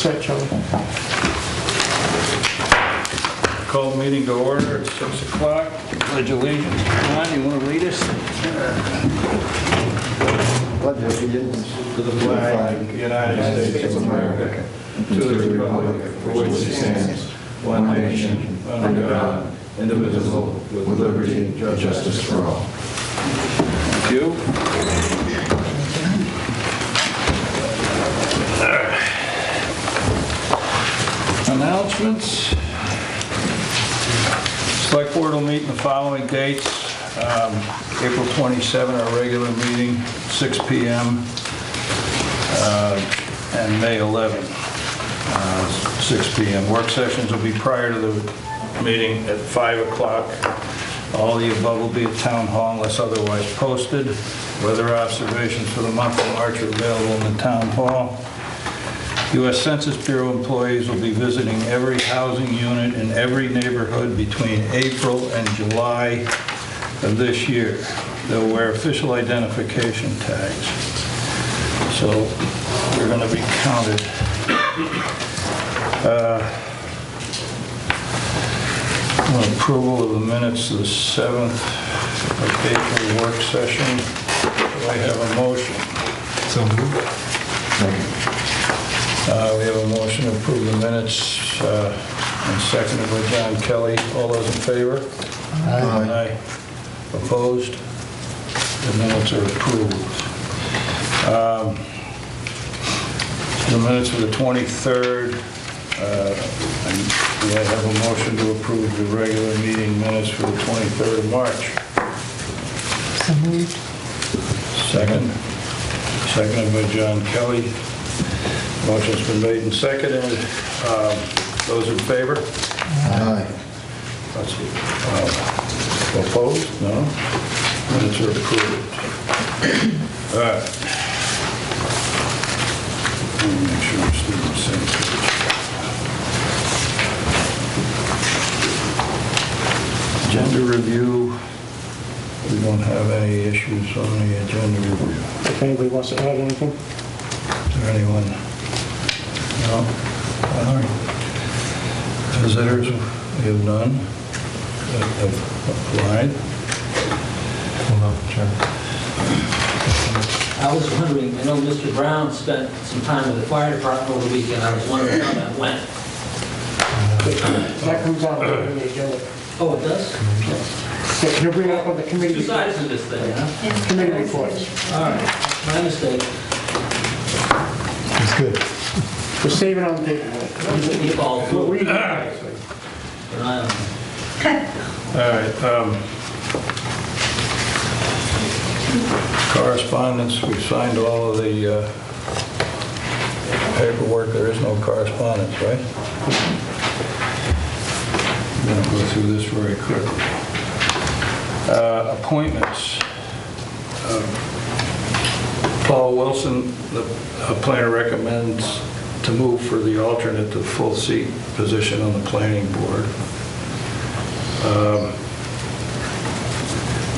set, Charlie. Call the meeting to order at 6 o'clock. Pledge allegiance. John, you want to lead us? Pledge allegiance To the flag of the United States of America, to the republic for which it stands, one nation, under God, indivisible, with liberty and justice for all. Thank you. Announcements. Select Board will meet in the following dates. April 27, our regular meeting, 6 p.m. And May 11, 6 p.m. Work sessions will be prior to the meeting at 5 o'clock. All the above will be at Town Hall unless otherwise posted. Weather observations for the month of March are available in the Town Hall. U.S. Census Bureau employees will be visiting every housing unit in every neighborhood between April and July of this year. They'll wear official identification tags. So they're going to be counted. Approval of the minutes of the 7th of April work session. Do I have a motion? So moved. We have a motion to approve the minutes and seconded by John Kelly. All those in favor? Aye. Opposed? The minutes are approved. The minutes for the 23rd. I have a motion to approve the regular meeting minutes for the 23rd of March. So moved. Seconded by John Kelly. Motion's been made and seconded. Those in favor? Aye. Opposed? No? Minutes are approved. All right. Let me make sure I'm still on the same page. Agenda review. We don't have any issues on the agenda review. If anybody wants to add anything? Is there anyone? No? All right. Visitors, we have none that have applied. Hold on, Chairman. I was wondering, I know Mr. Brown spent some time with the fire department over the weekend. I was wondering how that went. That comes out on the agenda. Oh, it does? Yeah, he'll bring up on the committee. Two sides to this thing, huh? Committee reports. All right, my mistake. It's good. We'll save it on the paperwork. Keep all We'll four. read it. But I don't know. All right. Correspondence, we signed all of the paperwork. There is no correspondence, right? I'm going to go through this very quickly. Appointments. Paul Wilson, the planner, recommends to move for the alternate to full seat position on the planning board.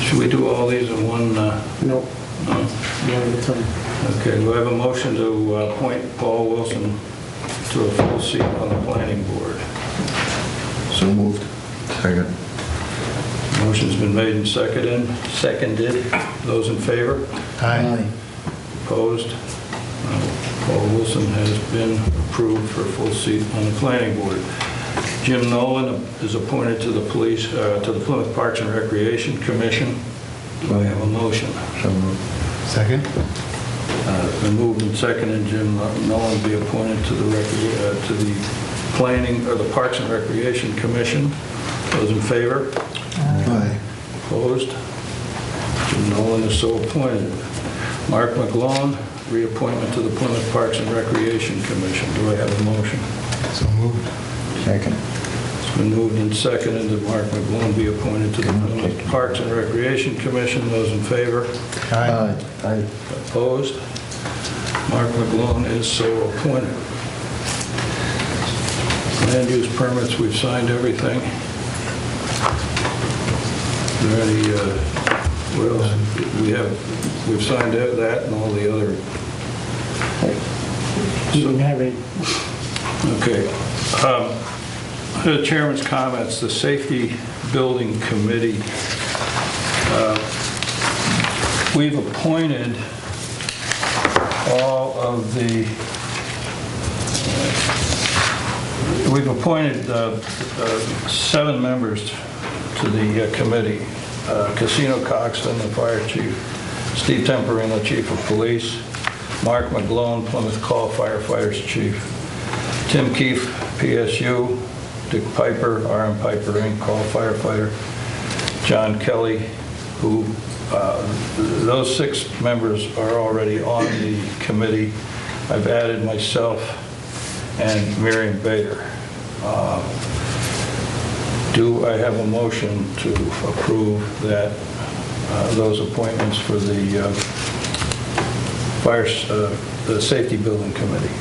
Should we do all these in one? No. No? One at a time. Okay, do I have a motion to appoint Paul Wilson to a full seat on the planning board? So moved. Second. Motion's been made and seconded. Those in favor? Aye. Opposed? Paul Wilson has been approved for a full seat on the planning board. Jim Nolan is appointed to the Plymouth Parks and Recreation Commission. Do I have a motion? So moved. Second. Been moved and seconded. Jim Nolan be appointed to the Planning or the Parks and Recreation Commission. Those in favor? Aye. Opposed? Jim Nolan is so appointed. Mark McGlone, reappointment to the Plymouth Parks and Recreation Commission. Do I have a motion? So moved. Second. It's been moved and seconded that Mark McGlone be appointed to the Plymouth Parks and Recreation Commission. Those in favor? Aye. Aye. Opposed? Mark McGlone is so appointed. Land use permits, we've signed everything. Is there any, what else? We've signed that and all the other. You didn't have any Okay. The chairman's comments, the Safety Building Committee, we've appointed all of the, we've appointed 7 members to the committee. Casino Coxton, the fire chief, Steve Temperino, chief of police, Mark McGlone, Plymouth Call firefighters chief, Tim Keefe, PSU, Dick Piper, RM Piper Inc., call firefighter, John Kelly, who, those 6 members are already on the committee. I've added myself and Miriam Bader. Do I have a motion to approve that, those appointments for the the Safety Building Committee,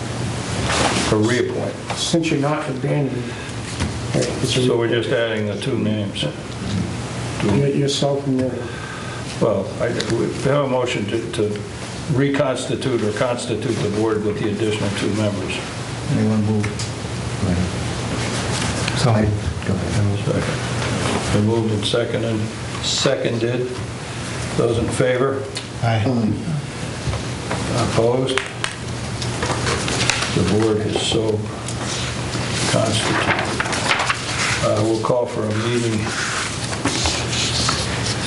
for reappoint? Since you're not abandoning, So we're just adding the 2 names. yourself and Mary. Well, we have a motion to reconstitute or constitute the board with the additional 2 members. Anyone move? So, Go ahead. Second. Been moved and seconded. Those in favor? aye. Opposed? The board is so constituted. We'll call for a meeting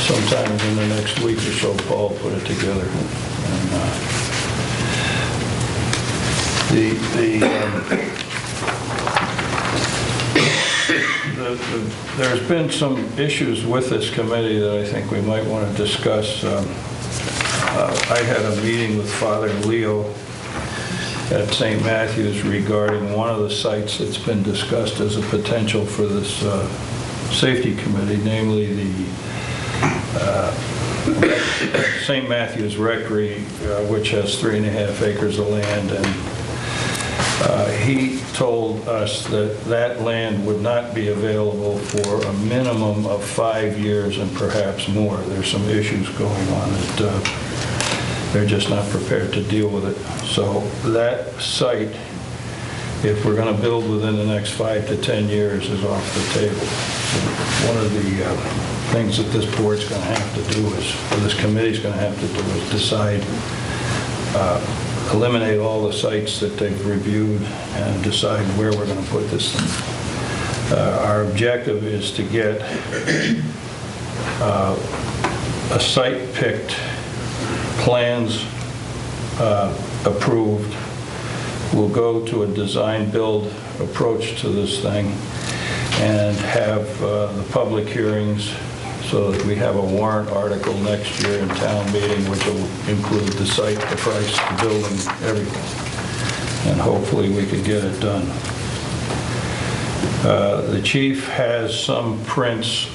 sometime in the next week or so. Paul put it together. And, there's been some issues with this committee that I think we might want to discuss. I had a meeting with Father Leo at St. Matthews regarding one of the sites that's been discussed as a potential for this safety committee, namely the St. Matthews Rectory, which has 3.5 acres of land, and he told us that that land would not be available for a minimum of 5 years and perhaps more. There's some issues going on that they're just not prepared to deal with it. So that site, if we're going to build within the next 5 to 10 years, is off the table. So one of the things that this board's going to have to do is, or this committee's going to have to do is decide, eliminate all the sites that they've reviewed and decide where we're going to put this thing. Our objective is to get a site picked, plans approved. We'll go to a design-build approach to this thing and have the public hearings so that we have a warrant article next year in town meeting, which will include the site, the price, the building, everything. And hopefully we can get it done. The chief has some prints.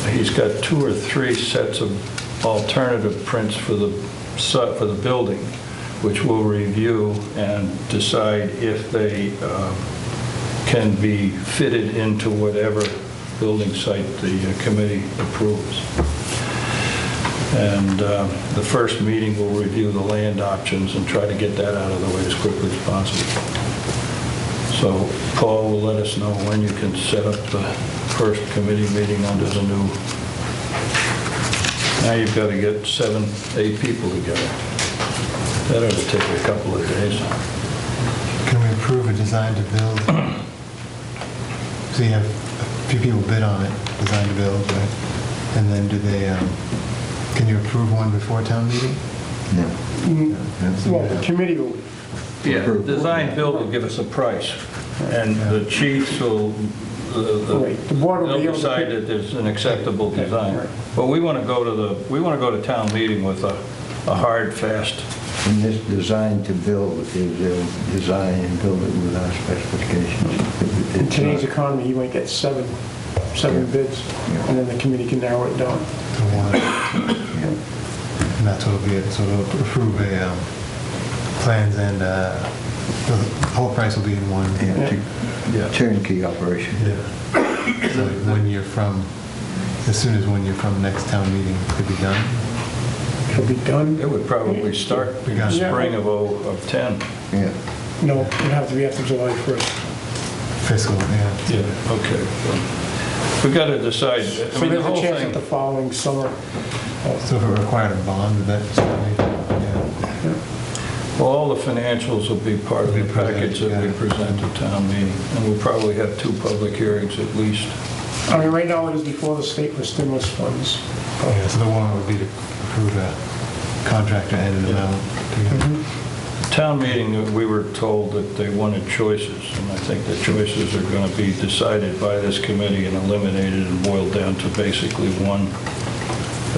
He's got 2 or 3 sets of alternative prints for the building, which we'll review and decide if they can be fitted into whatever building site the committee approves. And the first meeting will review the land options and try to get that out of the way as quickly as possible. So Paul will let us know when you can set up the first committee meeting under the new. Now you've got to get 7, 8 people together. That ought to take a couple of days. Can we approve a design to build? So you have a few people bid on it, design to build, right? And then do they, can you approve one before town meeting? No. Well, the committee will, Yeah, design build will give us a price, and the chiefs will, right, the board will be they'll able to decide pick. that there's an acceptable design. Right. But we want to go to town meeting with a hard, fast. And this design to build is they'll design and build it with our specifications. In today's economy, you might get 7 bids, and then the committee can narrow it down. To one. And that's what'll be it. So they'll approve a plans and the whole price will be in one. Yeah. Turnkey operation. Yeah. So 1 year from, as soon as 1 year from next town meeting could be done. It'll be done. It would probably start in the spring of 10. Yeah. No, it'd have to be after July 1st. Fiscal, yeah. Yeah, okay. We got to decide, I So mean, the there's a whole chance that the thing, following summer, So if it required a bond, would that still be, yeah. well, all the financials will be part of the Be present, package that we yeah. present at town meeting, and we'll probably have 2 public hearings at least. I mean, right now it is before the state for stimulus funds. Yeah, so the warrant would be to approve a contractor and an amount. Town meeting, we were told that they wanted choices, and I think the choices are going to be decided by this committee and eliminated and boiled down to basically one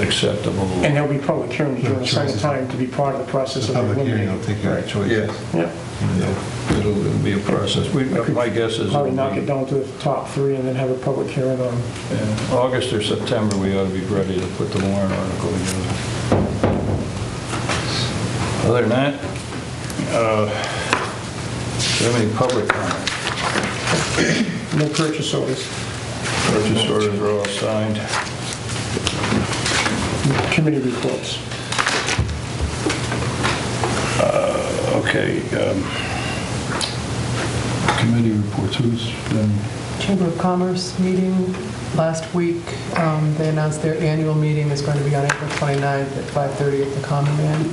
acceptable. And there'll be public hearings during the Choices. summertime to be part of the process The of public hearing will eliminating. take care of choices. Yeah, Yeah, it'll be a process. My guess is probably it'll knock be- it down to the top 3 and then have a public hearing on. yeah, August or September, we ought to be ready to put the warrant article together. Other than that, do you have any public comment? No purchase orders. Purchase orders are all signed. Committee reports. Okay. Committee reports, who's been, Chamber of Commerce meeting last week. They announced their annual meeting is going to be on April 29th at 5:30 at the Common Man.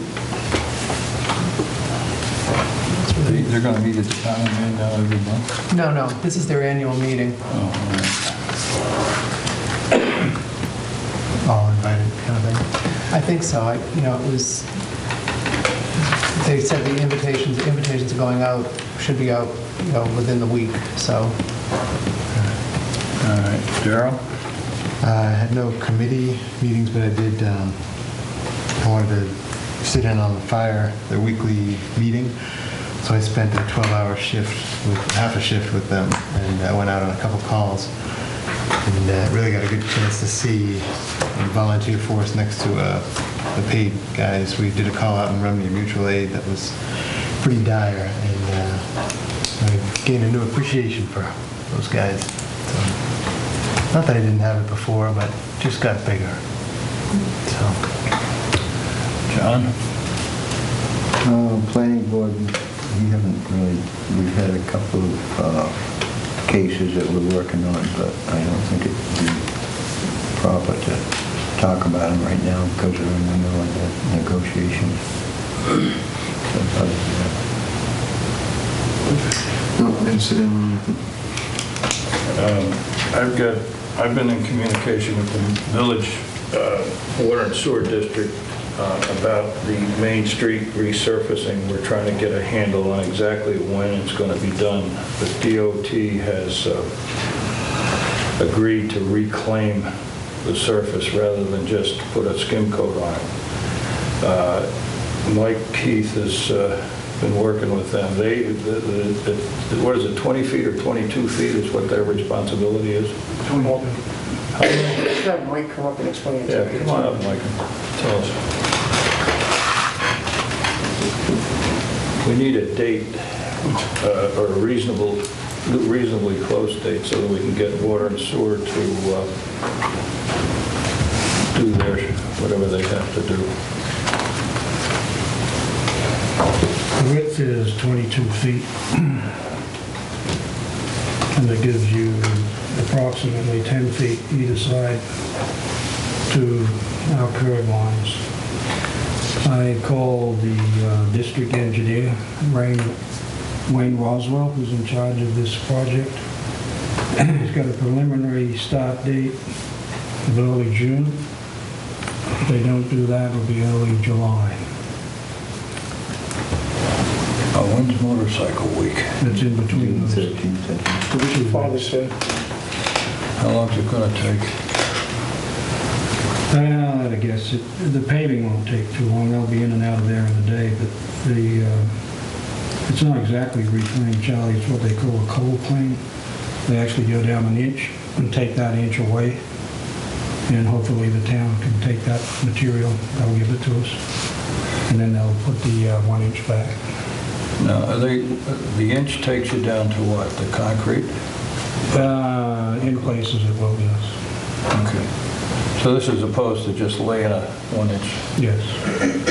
they're going to meet at the town meeting now every month? No, this is their annual meeting. Oh, all right. All invited kind of thing. I think so. It was, they said the invitations are going out, should be out, within the week, so. All right. Darrell? I had no committee meetings, but I did, I wanted to sit in on the fire, their weekly meeting. So I spent a 12-hour shift, half a shift with them, and I went out on a couple calls. And really got a good chance to see a volunteer force next to the paid guys. We did a call out in Remedy Mutual Aid that was pretty dire, and I gained a new appreciation for those guys. So, not that I didn't have it before, but it just got bigger. So, John? Planning board, we haven't really, we've had a couple of cases that we're working on, but I don't think it'd be proper to talk about them right now because we're in the middle of the negotiations. So, other than that. no incident. I've been in communication with the village water and sewer district about the Main Street resurfacing. We're trying to get a handle on exactly when it's going to be done. The DOT has agreed to reclaim the surface rather than just put a skim coat on it. Mike Keith has been working with them. What is it, 20 feet or 22 feet is what their responsibility is? Let's have Mike come up and explain it to Yeah, you. come on up, Mike. Tell us. We need a date, or a reasonably close date, so that we can get water and sewer to do their, whatever they have to do. The width is 22 feet, and that gives you approximately 10 feet either side to our curb lines. I called the district engineer, Wayne Roswell, who's in charge of this project. He's got a preliminary start date of early June. If they don't do that, it'll be early July. When's motorcycle week? It's in between those. 13th, I think. We should Father's Day. How long's it gonna take? I guess the paving won't take too long. They'll be in and out of there in a day, but it's not exactly reclaim, Charlie. It's what they call a cold claim. They actually go down an inch and take that inch away, and hopefully the town can take that material. They'll give it to us, and then they'll put the 1 inch back. Now, the inch takes you down to what, the concrete? In places it will, yes. Okay. So this is opposed to just laying a 1 inch. Yes.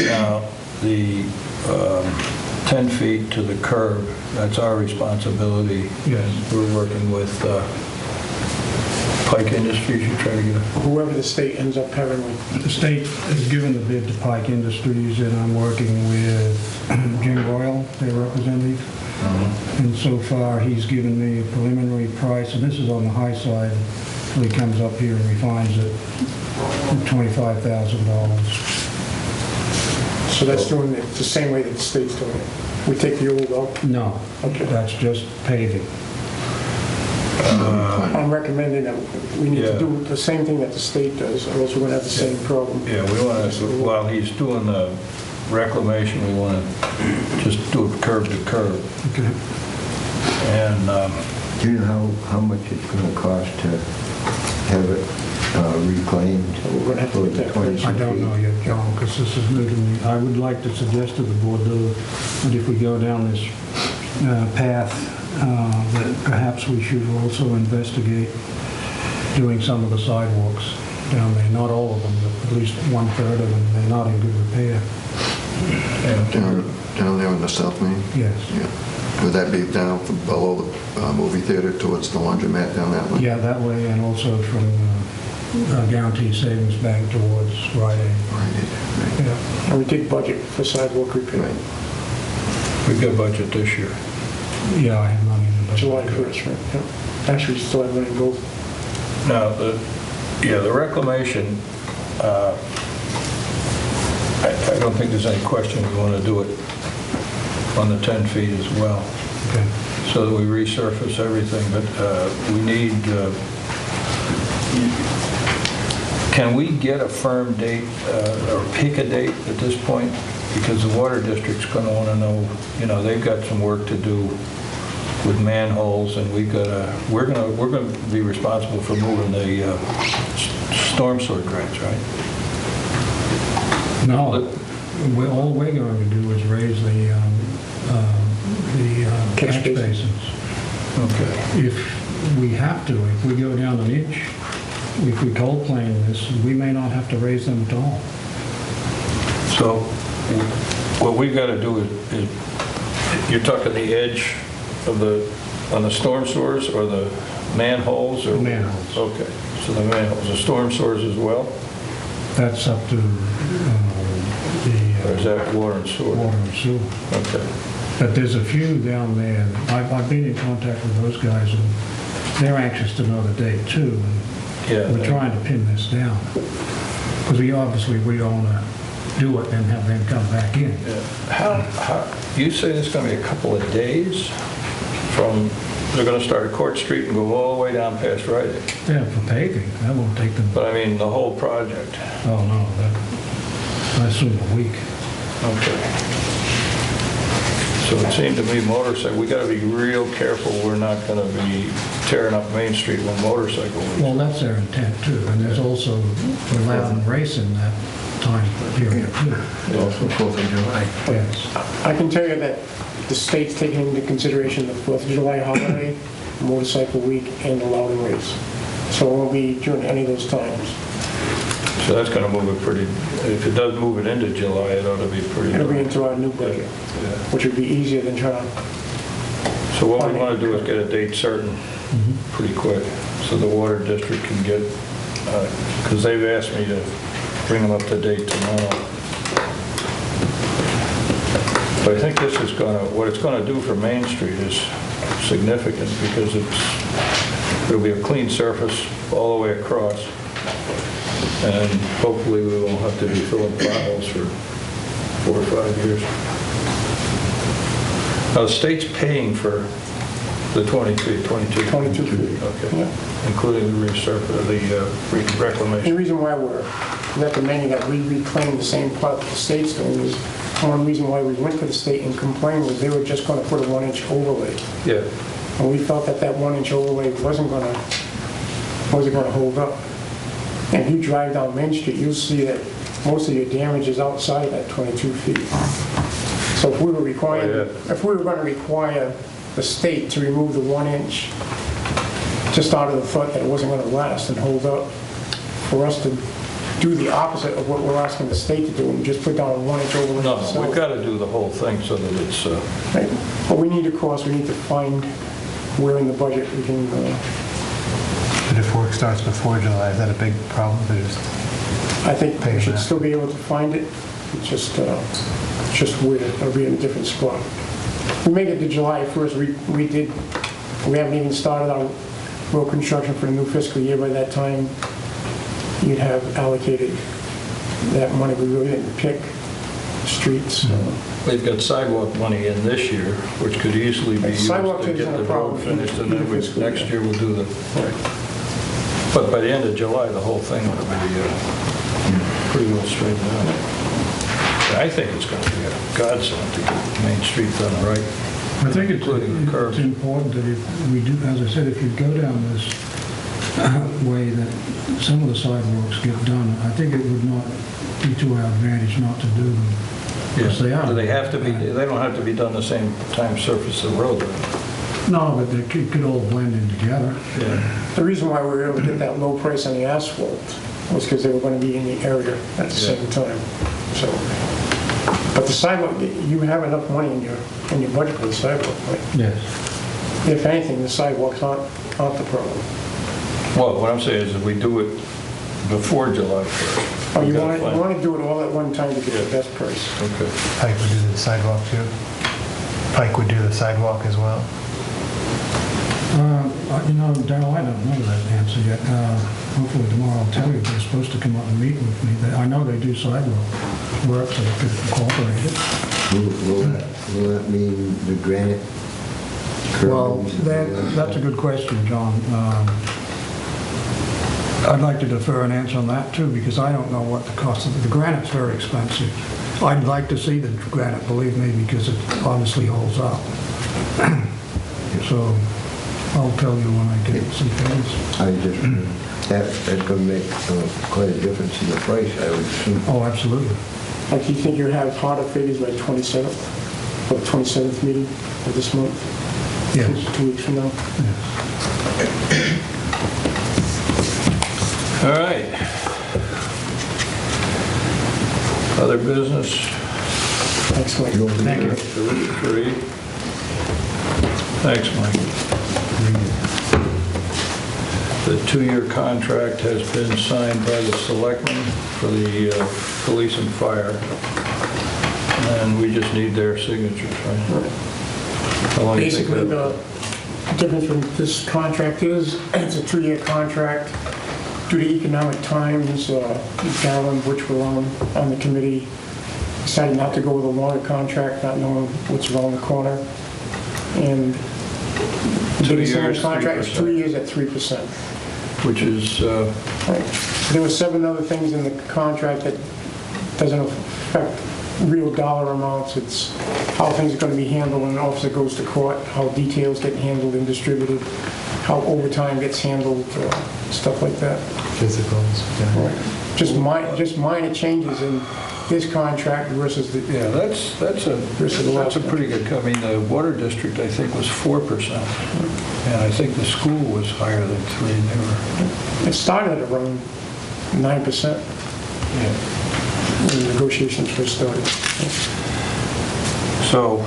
Now, the 10 feet to the curb. That's our responsibility. Yes. We're working with Pike Industries. You try to get a... Whoever the state ends up having with. The state has given the bid to Pike Industries, and I'm working with Jim Royal, their representative. And so far, he's given me a preliminary price, and this is on the high side, till he comes up here and refines it, at $25,000. So that's doing it the same way that the state's doing it. We take the old out. No, Okay. that's just paving. I'm recommending that we need Yeah. to do the same thing that the state does, or else we're going to have the same problem. Yeah, we want to, while he's doing the reclamation, we want to just do it curb to curb. Okay. And Do you know how much it's going to cost to have it reclaimed We're going to have to for look the at 22 that. feet? I don't know yet, John, because this is new to me. I would like to suggest to the board, though, that if we go down this path, that perhaps we should also investigate doing some of the sidewalks down there. Not all of them, but at least 1/3 of them. They're not in good repair. Down there on the South Main? Yes. Yeah. Would that be down below the movie theater towards the laundromat down that way? Yeah, that way, and also from Guarantee Savings Bank towards Rite Aid. Right. Yeah. And we did budget for sidewalk repair. Right. we've got budget this year. Yeah, I have money in the budget. July 1st, right? Yep. Actually, we still have money in both. Now, the reclamation, I don't think there's any question we want to do it on the 10 feet as well, Okay. so that we resurface everything, but we need, can we get a firm date or pick a date at this point? Because the water district's going to want to know, they've got some work to do with manholes, and we're going to be responsible for moving the storm sewer drains, right? No, all we're going to do is raise the catch basins. Okay. If we have to, if we go down an inch, if we cold plane this, we may not have to raise them at all. So what we've got to do is you're talking the edge of on the storm sewers or the manholes? Or Manholes. Okay, so the manholes, the storm sewers as well? That's up to Or is the that water and sewer? water and sewer. Okay. But there's a few down there. I've been in contact with those guys, and they're anxious to know the date too. And Yeah. we're trying to pin this down. Because we don't want to do it and have them come back in. Yeah. How, you say it's going to be a couple of days from, they're going to start at Court Street and go all the way down past Rite Aid? Yeah, for paving, that won't take them, But I mean, the whole project. oh no, I assume a week. Okay. So it seemed to me we got to be real careful we're not going to be tearing up Main Street with motorcycles. Well, that's their intent too, and there's also the Loudon race in that time period too. Also 4th of July. Yes. I can tell you that the state's taking into consideration the 4th of July holiday, motorcycle week, and the Loudon race. So it won't be during any of those times. So that's going to move it pretty, if it does move it into July, it ought to be pretty. It'll be into our new budget, Yeah. which would be easier than trying to... So what we want to do is get a date certain pretty quick, so the water district can get, because they've asked me to bring them up to date tomorrow. But I think this is what it's going to do for Main Street is significant, because it'll be a clean surface all the way across, and hopefully we won't have to be filling potholes for 4 or 5 years. Now, the state's paying for the 22 feet. 22 feet. Okay, Yeah. including the reclamation. The reason why we're recommending that we reclaim the same part that the state's doing is, one reason why we went to the state and complained was they were just going to put a 1-inch overlay. Yeah, And we felt that 1-inch overlay wasn't going to hold up. And if you drive down Main Street, you'll see that most of your damage is outside that 22 feet. So if we were going to require the state to remove the 1 inch just out of the foot that it wasn't going to last and hold up, for us to do the opposite of what we're asking the state to do and just put down a 1-inch overlay. No, ourselves. we've got to do the whole thing so that it's, Right. But we need, of course, we need to find where in the budget we can, But if work starts before July, is that a big problem? They're just I think we Pay should that. still be able to find it. It's just weird. It'll be in a different spot. We make it to July 1st. We haven't even started our road construction for the new fiscal year. By that time, you'd have allocated that money. We really didn't pick streets. we've got sidewalk money in this year, which could easily be used Sidewalk to isn't get a the problem road finished, and then either fiscal next year. year we'll do the, but by the end of July, the whole thing will be pretty well straightened out. I think it's going to be a godsend to get Main Street done right. I think Including the curbs. it's important that if we do, as I said, if you go down this way, that some of the sidewalks get done. I think it would not be to our advantage not to do them. Yes, they are. Do they have to be, they don't have to be done the same time surface of the road, though. No, but they could all blend in together. Yeah. The reason why we were able to get that low price on the asphalt was because they were going to be in the area at the same time. So, but the sidewalk, you have enough money in your budget for the sidewalk, right? Yes. If anything, the sidewalks aren't the problem. Well, what I'm saying is if we do it before July 1st. Oh, you we gotta find- want to do it all at one time to get the best price. Okay. Pike would do the sidewalk too? Pike would do the sidewalk as well? Darrell, I don't know that answer yet. Hopefully tomorrow I'll tell you. They're supposed to come up and meet with me. I know they do sidewalk work, so they could incorporate it. Will that mean the granite Well, curbings? that's a good question, John. I'd like to defer an answer on that too, because I don't know what the cost of the granite's very expensive. I'd like to see the granite, believe me, because it honestly holds up. So I'll tell you when I get some things. That's going to make quite a difference in the price, I would assume. Oh, absolutely. Like, you think you have harder figures by 27th, or the 27th meeting of this month? Yes. 2 weeks from now? All right. Other business? Excellent. Thank you. Three. Thanks, Mike. The 2-year contract has been signed by the selectmen for the police and fire, and we just need their signatures, right? How long do you think Basically, that- the difference from this contract is, it's a 2-year contract. Due to economic times, Darrell and Butch were on the committee, decided not to go with a longer contract, not knowing what's around the corner. And the 2 biggest thing in years, the contract is 3%. 3 years at 3%. Which is, Right. There were 7 other things in the contract that doesn't affect real dollar amounts. It's how things are going to be handled when an officer goes to court, how details get handled and distributed, how overtime gets handled, stuff like that. Physicals? Yeah. Right. Just minor changes in this contract versus the, yeah, that's a pretty good, I mean, the water district, I think, was 4%, and I think the school was higher than 3, and they were, it started at around 9% yeah. when the negotiations first started. So,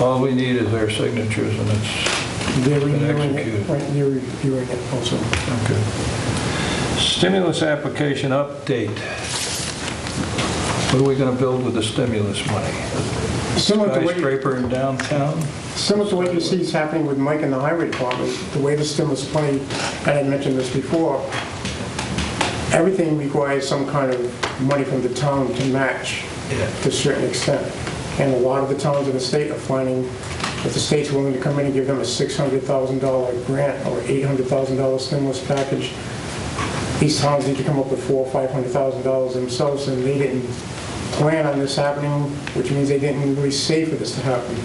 all we need is their signatures, and it's They're been reviewing it, executed. right, they're reviewing it also. Okay. Stimulus application update. What are we going to build with the stimulus money? Similar to what you- Skyscraper in downtown? Similar to what you see is happening with Mike and the highway department, the way the stimulus money, I had mentioned this before, everything requires some kind of money from the town to match to a certain extent. And a lot of the towns in the state are finding that the state's willing to come in and give them a $600,000 grant or $800,000 stimulus package. These towns need to come up with $400,000 or $500,000 themselves, and they didn't plan on this happening, which means they didn't really save for this to happen.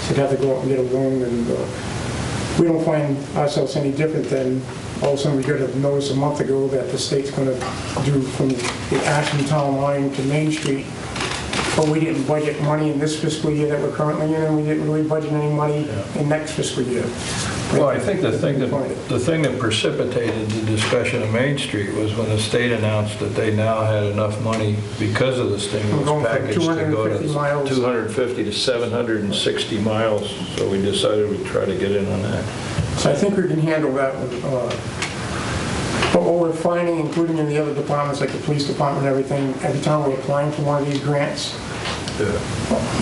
So they'd have to go out and get a loan, and we don't find ourselves any different than all of a sudden we got a notice a month ago that the state's going to do from the Ashland Town Line to Main Street, but we didn't budget money in this fiscal year that we're currently in, and we didn't really budget any money in next fiscal year. Well, I think the thing that precipitated the discussion of Main Street was when the state announced that they now had enough money because of the We're stimulus going from package to go 250 miles. to 250 to 760 miles, so we decided we'd try to get in on that. So I think we can handle that. But what we're finding, including in the other departments, like the police department and everything, every time we're applying for one of these grants,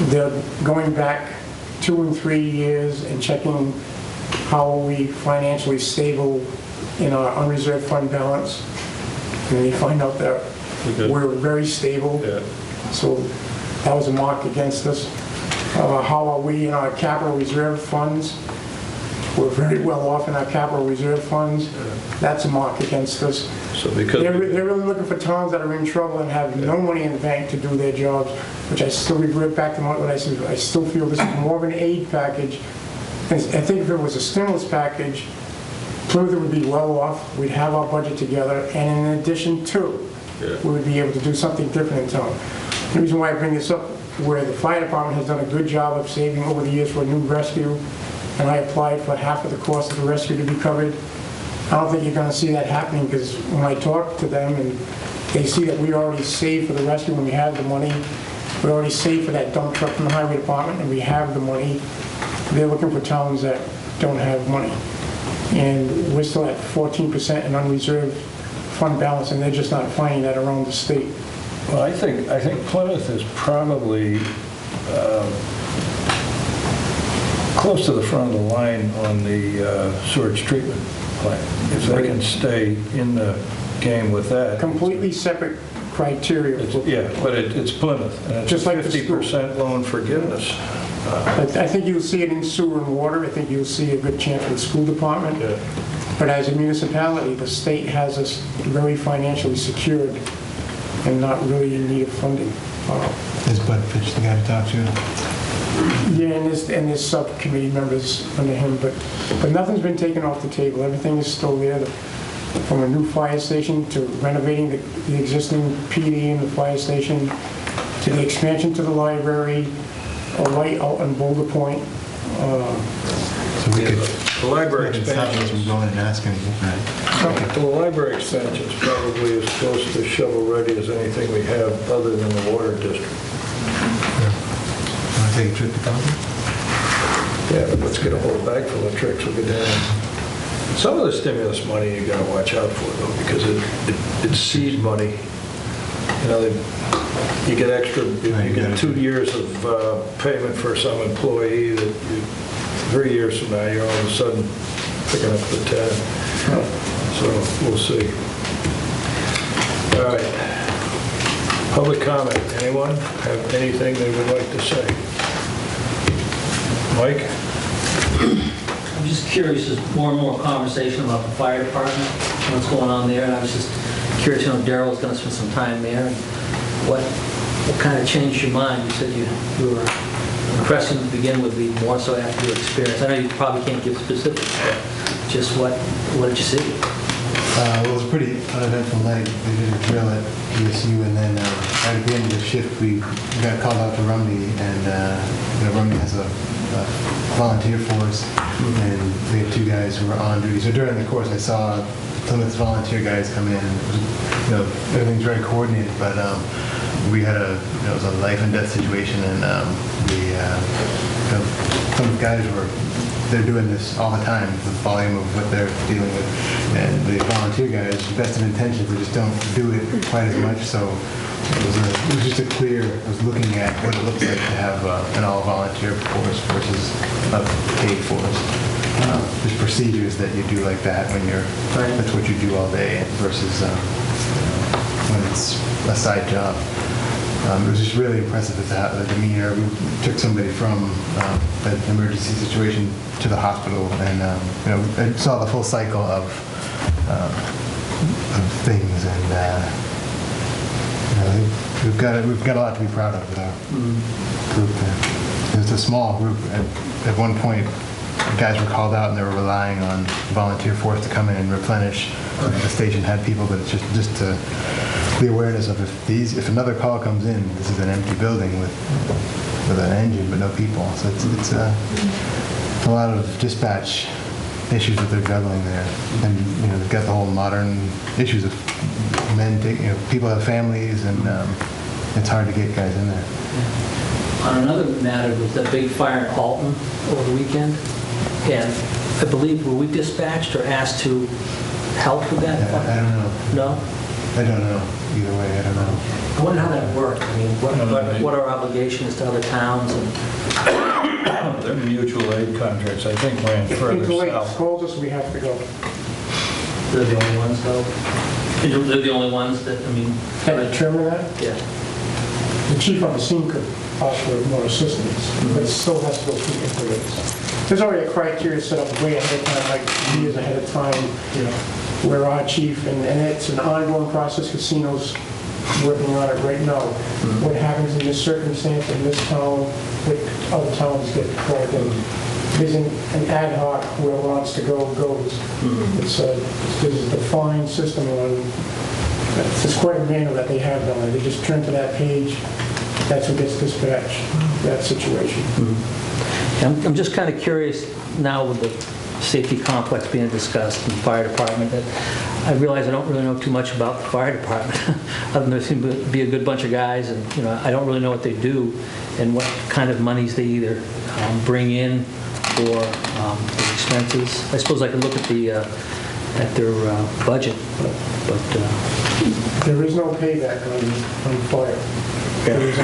they're going back 2 and 3 years and checking how are we financially stable in our unreserved fund balance. And they find out that we're very stable. Yeah. So that was a mark against us. How are we in our capital reserve funds? We're very well off in our capital reserve funds. That's a mark against us. So because They're really looking for towns that are in trouble and have no money in the bank to do their jobs, which I still revert back to what I said. I still feel this is more of an aid package. And I think if it was a stimulus package, Plymouth would be well off. We'd have our budget together, and in addition to, we would be able to do something different in town. The reason why I bring this up, where the fire department has done a good job of saving over the years for a new rescue, and I applied for half of the cost of the rescue to be covered. I don't think you're going to see that happening, because when I talk to them and they see that we already saved for the rescue when we had the money, we already saved for that dump truck from the highway department, and we have the money. They're looking for towns that don't have money. And we're still at 14% in unreserved fund balance, and they're just not finding that around the state. Well, I think Plymouth is probably close to the front of the line on the sewage treatment plant. If they can stay in the game with that. Completely separate criteria. Yeah, but it's Plymouth, and it's Just like the 50% loan forgiveness. I think you'll see it in sewer and water. I think you'll see a good chance with the school department. Yeah. But as a municipality, the state has us very financially secured and not really in need of funding. Is Bud Fitch the guy to talk to? Yeah, and there's subcommittee members under him, but nothing's been taken off the table. Everything is still there, from a new fire station to renovating the existing PD in the fire station, to the expansion to the library, a light out on Boulder Point. So we could, The library we can stop us from expansion, going and asking, right? the library expansion is probably as close to shovel-ready as anything we have other than the water district. Want to take a trip to Concord? Yeah, but let's get a whole bag full of tricks. We'll get down. Some of the stimulus money you got to watch out for, though, because it's seed money. You know, you get extra, you get 2 years of payment for some employee that 3 years from now, you're all of a sudden picking up the tab. So we'll see. All right. Public comment. Anyone have anything they would like to say? Mike? I'm just curious, there's more and more conversation about the fire department, what's going on there, and I was just curious, you know, Daryl's going to spend some time there, and what kind of changed your mind? You said you were impressed to begin with, more so after your experience. I know you probably can't give specifics, but just what did you see? Well, it was a pretty uneventful night. We did a drill at PSU, and then right at the end of the shift, we got called out to Rumney, and Rumney has a volunteer force, and we had 2 guys who were on duty. So during the course, I saw Plymouth volunteer guys come in, and you know, everything's very coordinated. But we had it was a life and death situation, and some guys they're doing this all the time, the volume of what they're dealing with. And the volunteer guys, best of intentions, they just don't do it quite as much. So it was just a clear, I was looking at what it looks like to have an all-volunteer force versus a paid force. There's procedures that you do like that when that's what you do all day versus when it's a side job. It was just really impressive at the demeanor. We took somebody from an emergency situation to the hospital, and I saw the full cycle of things, and we've got a lot to be proud of with our group. It's a small group. At one point, guys were called out, and they were relying on volunteer force to come in and replenish. The station had people, but it's just to the awareness of if another call comes in, this is an empty building with an engine but no people. So it's a lot of dispatch issues that they're juggling there. And, they've got the whole modern issues of men, people have families, and it's hard to get guys in there. On another matter, was that big fire in Alton over the weekend, and I believe, were we dispatched or asked to help with that? I don't know. No? I don't know. Either way, I don't know. I wonder how that worked. I mean, what are our obligations to other towns? And They're mutual aid contracts, I think, ran further Mutual aid south. calls us, we have to go. they're the only ones, though? They're the only ones that, I mean... Can I determine that? Yeah. The chief on the scene could offer more assistance, but it still has to go through interviews. There's already a criteria set up way ahead of time, like years ahead of time, where our chief, and it's an ongoing process, casinos working on it right now. What happens in this circumstance in this town, what other towns get called in. There's an ad hoc, whoever wants to go, goes. There's a defined system on, it's quite a manual that they have down there. They just turn to that page, that's who gets dispatched, that situation. I'm just kind of curious now with the safety complex being discussed in the fire department, that I realize I don't really know too much about the fire department, other than there seem to be a good bunch of guys, and I don't really know what they do and what kind of monies they either bring in for their expenses. I suppose I could look at their budget, but There is no payback on fire. There is no.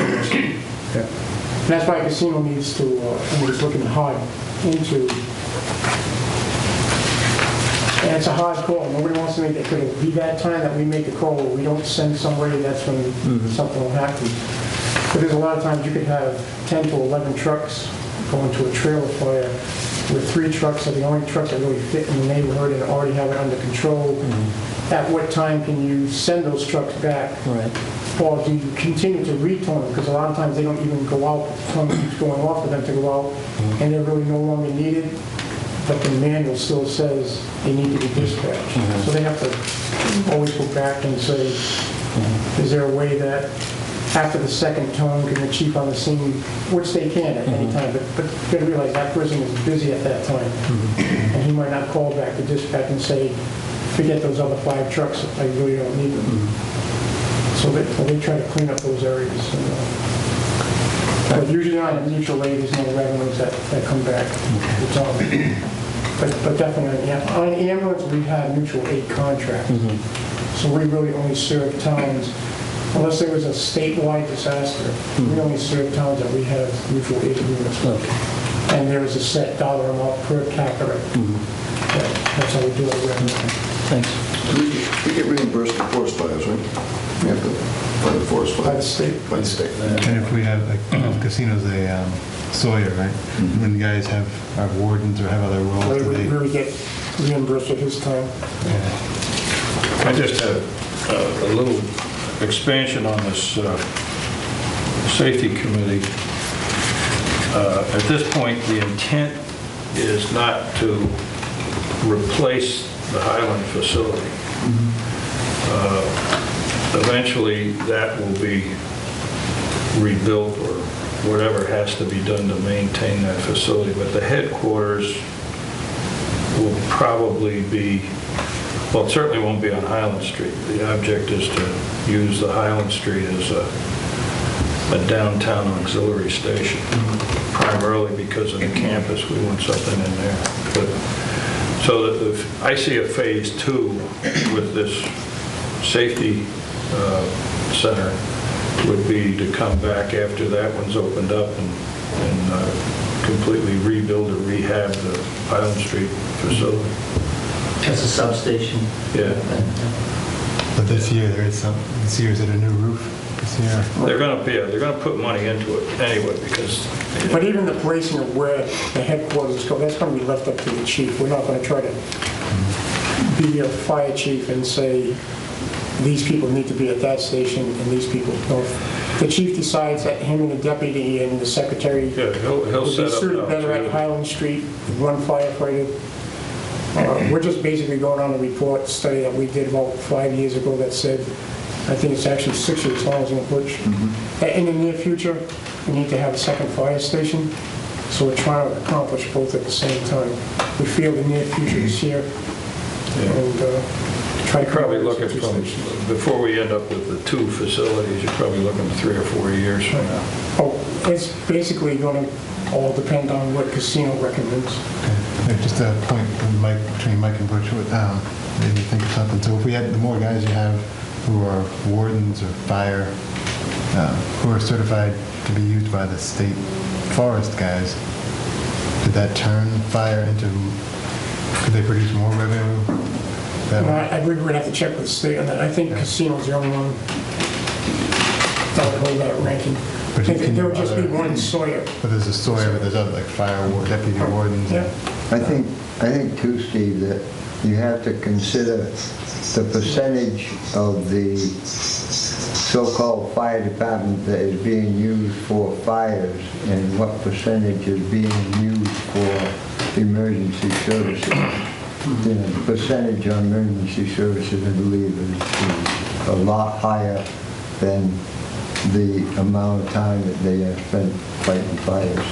And that's why a casino needs to, is looking hard into. And it's a hard call. Nobody wants to make it. Could it be that time that we make a call where we don't send somebody, that's when something will happen. But there's a lot of times you could have 10 to 11 trucks going to a trailer fire, where 3 trucks are the only trucks that really fit in the neighborhood and already have it under control. At what time can you send those trucks back? right. Or do you continue to retone them? Because a lot of times they don't even go out, the tone keeps going off for them to go out, and they're really no longer needed, but the manual still says they need to be dispatched. So they have to always go back and say, is there a way that after the second tone, can the chief on the scene, which they can at any time, but you gotta realize that person is busy at that time. And he might not call back to dispatch and say, forget those other 5 trucks, I really don't need them. So they try to clean up those areas. But usually on a mutual aid, there's no revenues that come back. But definitely, on an ambulance, we have mutual aid contracts. So we really only serve towns, unless there was a statewide disaster, we only serve towns that we have mutual aid agreements with. And there is a set dollar amount per capita. That's how we do it right now. Thanks. We get reimbursed for forest fires, right? We have to fight the forest fires. By the state. By the state. And if we have, like, casinos, they, Sawyer, right? When guys have wardens or have other roles, do We they... really get reimbursed at his time. Yeah. I just have a little expansion on this safety committee. At this point, the intent is not to replace the Highland facility. Eventually, that will be rebuilt or whatever has to be done to maintain that facility. But the headquarters will probably be, well, it certainly won't be on Highland Street. The object is to use the Highland Street as a downtown auxiliary station, primarily because of the campus. We want something in there. But, so that I see a phase 2 with this safety center would be to come back after that one's opened up and completely rebuild or rehab the Highland Street facility. As a substation. Yeah. But this year, this year, is it a new roof this year? They're going to put money into it anyway because. But even the placing of where the headquarters go, that's going to be left up to the chief. We're not going to try to be a fire chief and say, these people need to be at that station and these people don't. The chief decides that him and the deputy and the secretary Yeah, he'll would set be up suited now, better too. at Highland Street, run firefighter. We're just basically going on a report study that we did about 5 years ago that said, I think it's actually 6 years, long as in which, in the near future, we need to have a second fire station. So we're trying to accomplish both at the same time. We feel the near future is here, and try to... Probably looking from, before we end up with the 2 facilities, you're probably looking at 3 or 4 years from now. Oh, it's basically going to all depend on what casino recommends. Okay. Just a point between Mike and Butch, made me think of something. So if we had, the more guys you have who are wardens or fire, who are certified to be used by the state forest guys, did that turn fire into, could they produce more revenue? That way? I believe we're going to have to check with the state on that. I think casino's the only one that would hold that ranking. But I think can there you would just be other- one Sawyer. But there's a Sawyer, but there's other, like fire ward, deputy wardens. Yeah. I think too, Steve, that you have to consider the percentage of the so-called fire department that is being used for fires and what percentage is being used for emergency services. You know, the percentage on emergency services, I believe, is a lot higher than the amount of time that they have spent fighting fires.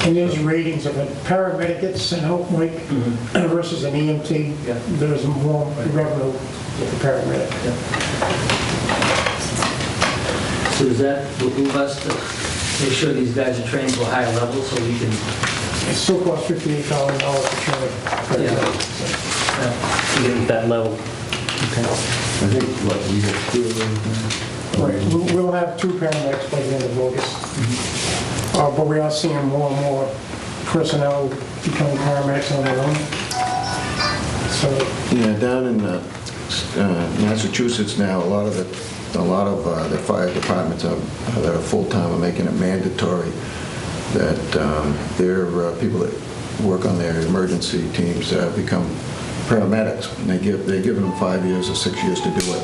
And there's ratings of a paramedic gets sent out, Mike, versus an EMT. Yeah. There's more revenue with the paramedic. So does that behoove us to make sure these guys are trained to a higher level so we can, It still costs $58,000 to train. to get at that level? I think, what, we have 2 of those now? Right, we'll have 2 paramedics by the end of August. But we are seeing more and more personnel becoming paramedics on their own. So, Yeah, down in Massachusetts now, a lot of the fire departments that are full-time are making it mandatory that their people that work on their emergency teams become paramedics. And they're giving them 5 years or 6 years to do it.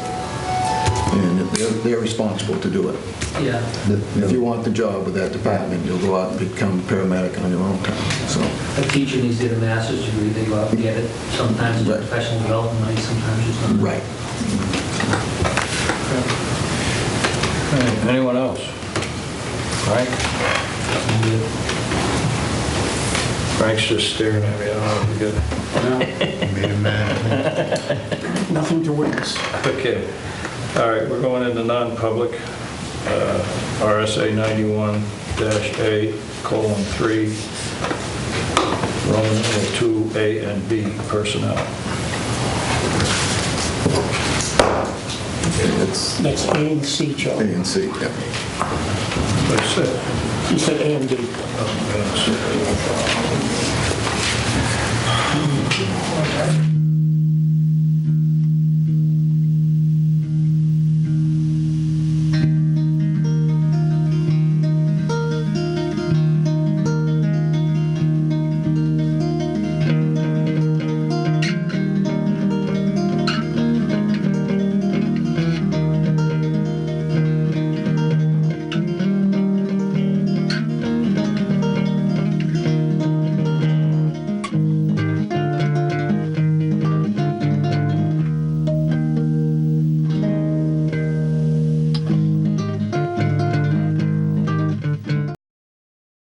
And they're responsible to do it. Yeah. If you want the job with that department, you'll go out and become a paramedic on your own time. So, A teacher needs to get a master's degree, they go out and get it. Sometimes it's Right. professional development money, sometimes it's not. right. Okay, anyone else? Frank? Frank's just staring at me, I don't know if you get Made him mad. nothing to witness. Okay. All right, we're going into non-public, RSA 91-A:3, Roman numeral 2A and B, personnel. It's That's A and C, A Joe. and C, yeah. That's it. You said A and D. Oh, yeah.